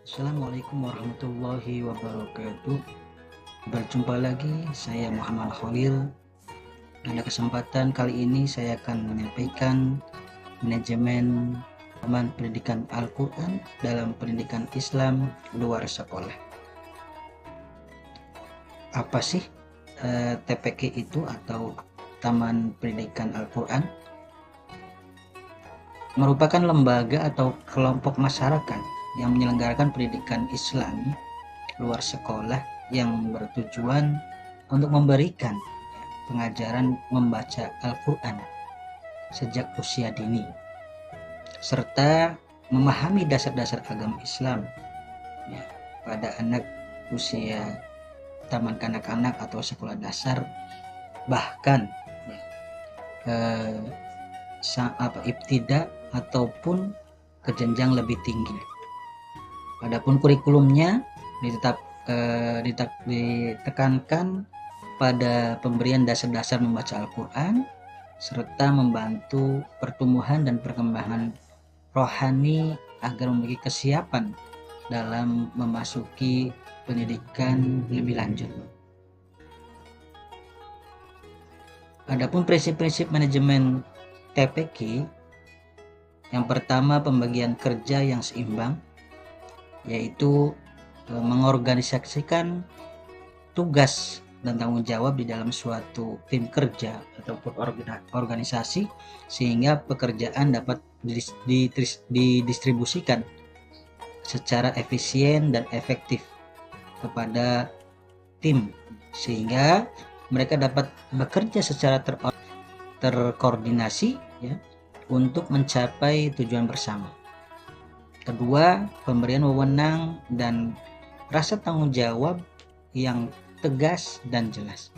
Assalamualaikum warahmatullahi wabarakatuh. Berjumpa lagi, saya Muhammad Khalil. Pada kesempatan kali ini saya akan menyampaikan manajemen taman pendidikan Al-Quran dalam pendidikan Islam luar sekolah. Apa sih TPQ itu atau Taman Pendidikan Al-Quran? Merupakan lembaga atau kelompok masyarakat yang menyelenggarakan pendidikan Islam luar sekolah yang bertujuan untuk memberikan pengajaran membaca Al-Quran sejak usia dini serta memahami dasar-dasar agama Islam ya, pada anak usia taman kanak-kanak atau sekolah dasar, bahkan ibtida ataupun ke jenjang lebih tinggi. Adapun kurikulumnya ditekankan pada pemberian dasar-dasar membaca Al-Quran serta membantu pertumbuhan dan perkembangan rohani agar memiliki kesiapan dalam memasuki pendidikan lebih lanjut. Adapun prinsip-prinsip manajemen TPQ, yang pertama pembagian kerja yang seimbang, yaitu mengorganisasikan tugas dan tanggung jawab di dalam suatu tim kerja ataupun organisasi sehingga pekerjaan dapat didistribusikan secara efisien dan efektif kepada tim sehingga mereka dapat bekerja secara terkoordinasi ya, untuk mencapai tujuan bersama. Kedua, pemberian wewenang dan rasa tanggung jawab yang tegas dan jelas,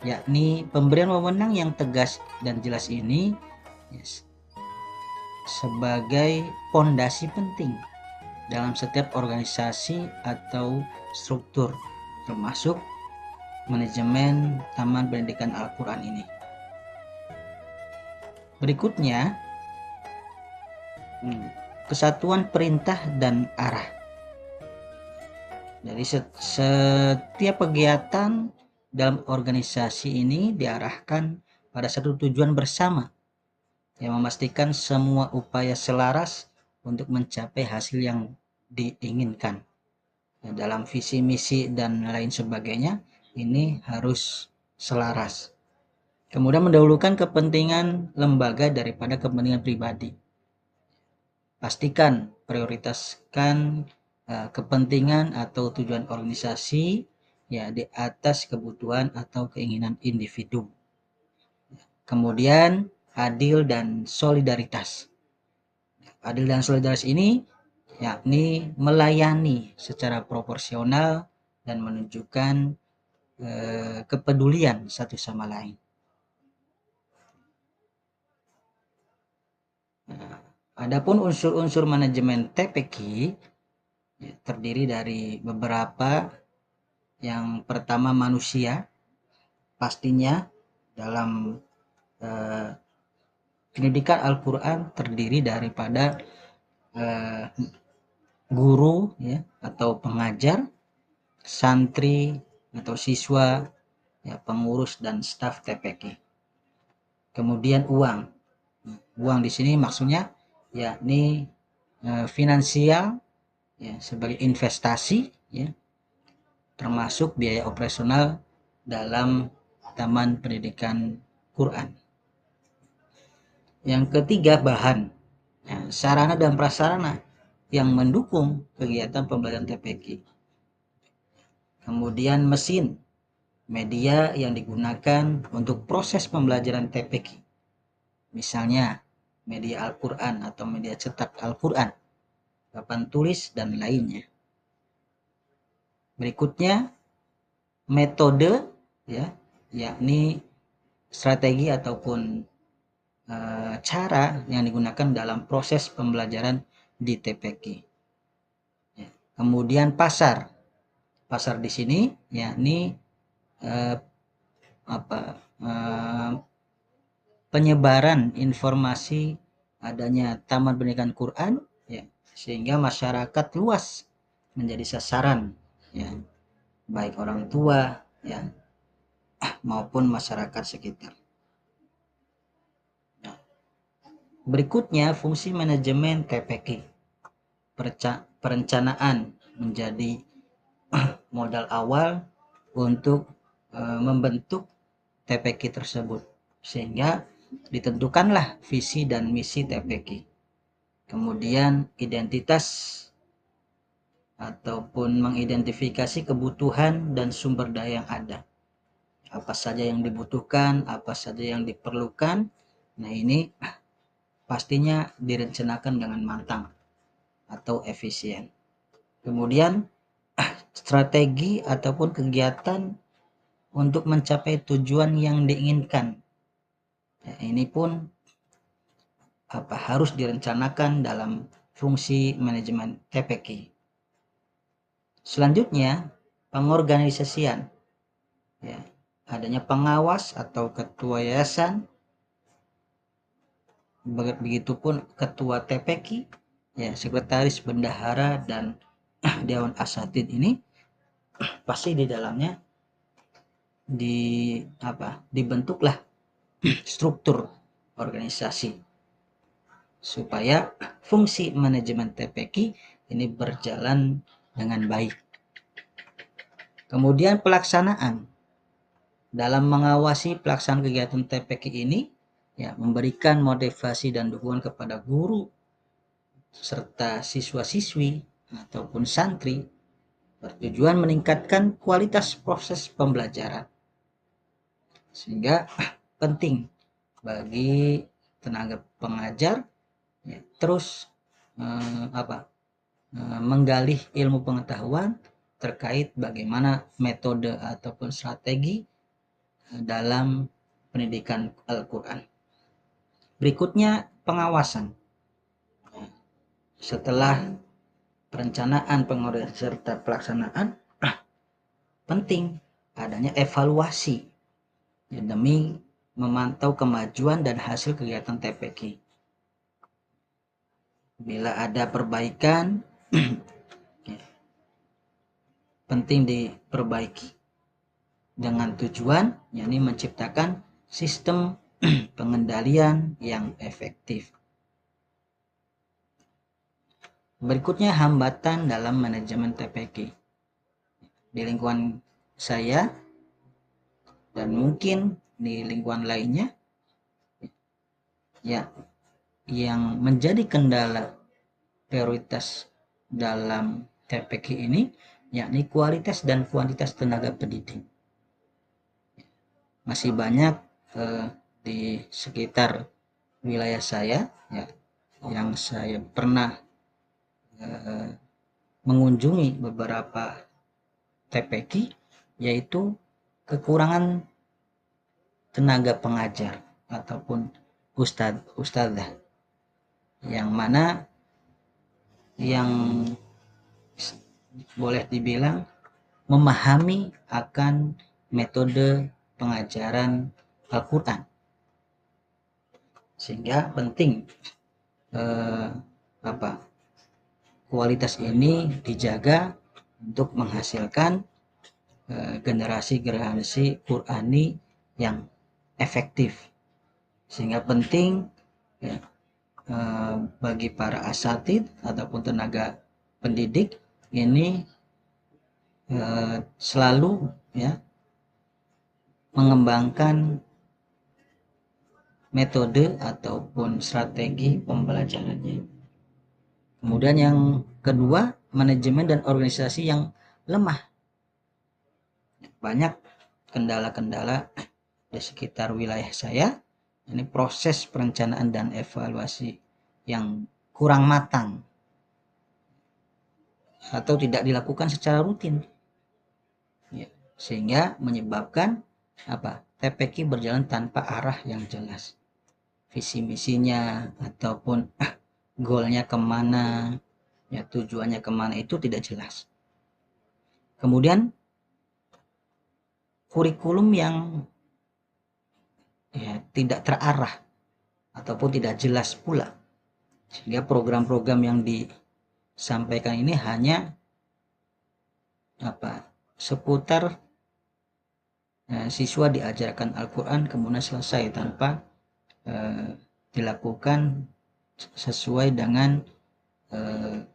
yakni pemberian wewenang yang tegas dan jelas ini sebagai fondasi penting dalam setiap organisasi atau struktur, termasuk manajemen Taman Pendidikan Al-Quran ini. Berikutnya, kesatuan perintah dan arah. Jadi setiap kegiatan dalam organisasi ini diarahkan pada satu tujuan bersama yang memastikan semua upaya selaras untuk mencapai hasil yang diinginkan. Dalam visi misi dan lain sebagainya ini harus selaras. Kemudian mendahulukan kepentingan lembaga daripada kepentingan pribadi. Pastikan prioritaskan kepentingan atau tujuan organisasi ya di atas kebutuhan atau keinginan individu. Kemudian adil dan solidaritas. Adil dan solidaritas ini yakni melayani secara proporsional dan menunjukkan kepedulian satu sama lain. Adapun unsur-unsur manajemen TPQ terdiri dari beberapa. Yang pertama manusia, pastinya dalam pendidikan Al-Quran terdiri daripada guru ya, atau pengajar, santri atau siswa, ya, pengurus dan staf TPQ. Kemudian uang di sini maksudnya yakni finansial ya, sebagai investasi ya, termasuk biaya operasional dalam Taman Pendidikan Quran. Yang ketiga bahan ya, sarana dan prasarana yang mendukung kegiatan pembelajaran TPQ. Kemudian mesin, media yang digunakan untuk proses pembelajaran TPQ. Misalnya media Al-Quran atau media cetak Al-Quran, papan tulis dan lainnya. Berikutnya metode ya, yakni strategi ataupun cara yang digunakan dalam proses pembelajaran di TPQ. Ya. Kemudian pasar di sini yakni penyebaran informasi adanya Taman Pendidikan Quran ya, sehingga masyarakat luas menjadi sasaran, ya, baik orang tua, ya, maupun masyarakat sekitar. Berikutnya, fungsi manajemen TPQ. Perencanaan menjadi modal awal untuk membentuk TPQ tersebut, sehingga ditentukanlah visi dan misi TPQ. Kemudian identitas ataupun mengidentifikasi kebutuhan dan sumber daya yang ada. Apa saja yang dibutuhkan, apa saja yang diperlukan. Nah, ini pastinya direncanakan dengan matang atau efisien. Kemudian strategi ataupun kegiatan untuk mencapai tujuan yang diinginkan. Ya, ini pun harus direncanakan dalam fungsi manajemen TPQ. Selanjutnya, pengorganisasian. Ya, adanya pengawas atau ketua yayasan, begitupun ketua TPQ, ya, sekretaris bendahara dan dewan asatid ini pasti di dalamnya dibentuklah struktur organisasi supaya fungsi manajemen TPQ ini berjalan dengan baik. Kemudian pelaksanaan. Dalam mengawasi pelaksanaan kegiatan TPQ ini, ya, memberikan motivasi dan dukungan kepada guru serta siswa-siswi ataupun santri, bertujuan meningkatkan kualitas proses pembelajaran. Sehingga penting bagi tenaga pengajar, ya, terus menggali ilmu pengetahuan terkait bagaimana metode ataupun strategi dalam pendidikan Al-Quran. Berikutnya, pengawasan. Setelah perencanaan, pengorganisasian serta pelaksanaan, penting adanya evaluasi, ya, demi memantau kemajuan dan hasil kegiatan TPQ. Bila ada perbaikan, penting diperbaiki dengan tujuan, yakni menciptakan sistem pengendalian yang efektif. Berikutnya, hambatan dalam manajemen TPQ. Di lingkungan saya dan mungkin di lingkungan lainnya, ya, yang menjadi kendala prioritas dalam TPQ ini yakni kualitas dan kuantitas tenaga pendidik. Masih banyak di sekitar wilayah saya, ya, yang saya pernah mengunjungi beberapa TPQ, yaitu kekurangan tenaga pengajar ataupun ustadzah, yang mana yang boleh dibilang memahami akan metode pengajaran Al-Quran, sehingga penting kualitas ini dijaga untuk menghasilkan generasi Qurani yang efektif. Sehingga penting, ya, bagi para asatid ataupun tenaga pendidik ini selalu, ya, mengembangkan metode ataupun strategi pembelajarannya. Kemudian yang kedua, manajemen dan organisasi yang lemah. Banyak kendala-kendala di sekitar wilayah saya. Ini proses perencanaan dan evaluasi yang kurang matang atau tidak dilakukan secara rutin, ya, sehingga menyebabkan TPQ berjalan tanpa arah yang jelas. Visi misinya ataupun goalnya kemana, ya, tujuannya kemana itu tidak jelas. Kemudian kurikulum yang, ya, tidak terarah ataupun tidak jelas pula, sehingga program-program yang sampaikan ini hanya seputar siswa diajarkan Al-Quran kemudian selesai tanpa dilakukan sesuai dengan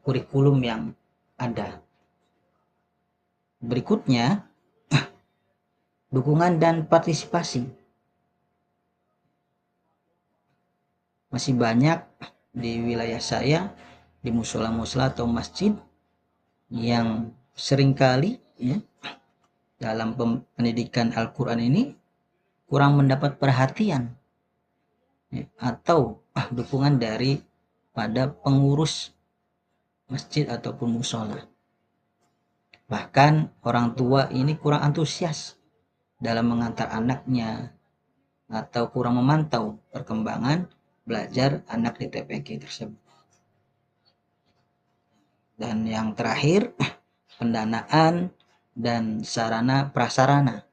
kurikulum yang ada. Berikutnya, dukungan dan partisipasi. Masih banyak di wilayah saya, di mushola-mushola atau masjid, yang seringkali ya, dalam pendidikan Al-Quran ini kurang mendapat perhatian ya, atau dukungan dari pada pengurus masjid ataupun mushola. Bahkan orang tua ini kurang antusias dalam mengantar anaknya atau kurang memantau perkembangan belajar anak di TPQ tersebut. Dan yang terakhir, pendanaan dan sarana prasarana.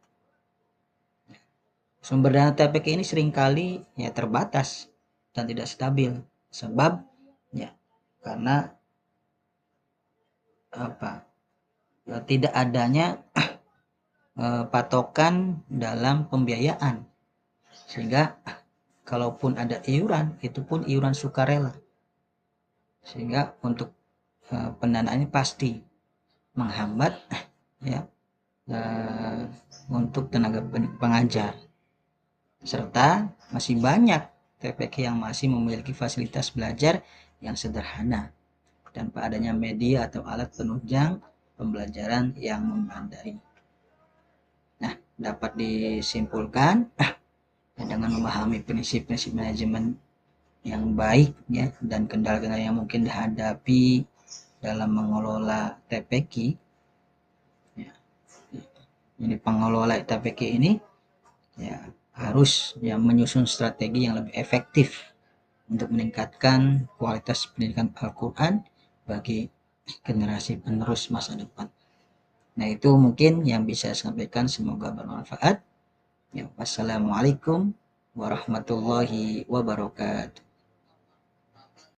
Sumber dana TPQ ini seringkali ya terbatas dan tidak stabil, sebab ya karena tidak adanya patokan dalam pembiayaan, sehingga kalaupun ada iuran itu pun iuran sukarela, sehingga untuk pendanaannya pasti menghambat ya untuk tenaga pengajar, serta masih banyak TPQ yang masih memiliki fasilitas belajar yang sederhana tanpa adanya media atau alat penunjang pembelajaran yang memadai. Nah, dapat disimpulkan dengan memahami prinsip-prinsip manajemen yang baik ya dan kendala-kendala yang mungkin dihadapi dalam mengelola TPQ ya. Jadi pengelola TPQ ini ya harus ya menyusun strategi yang lebih efektif untuk meningkatkan kualitas pendidikan Al-Quran bagi generasi penerus masa depan. Nah, itu mungkin yang bisa saya sampaikan, semoga bermanfaat. Ya, wassalamualaikum warahmatullahi wabarakatuh.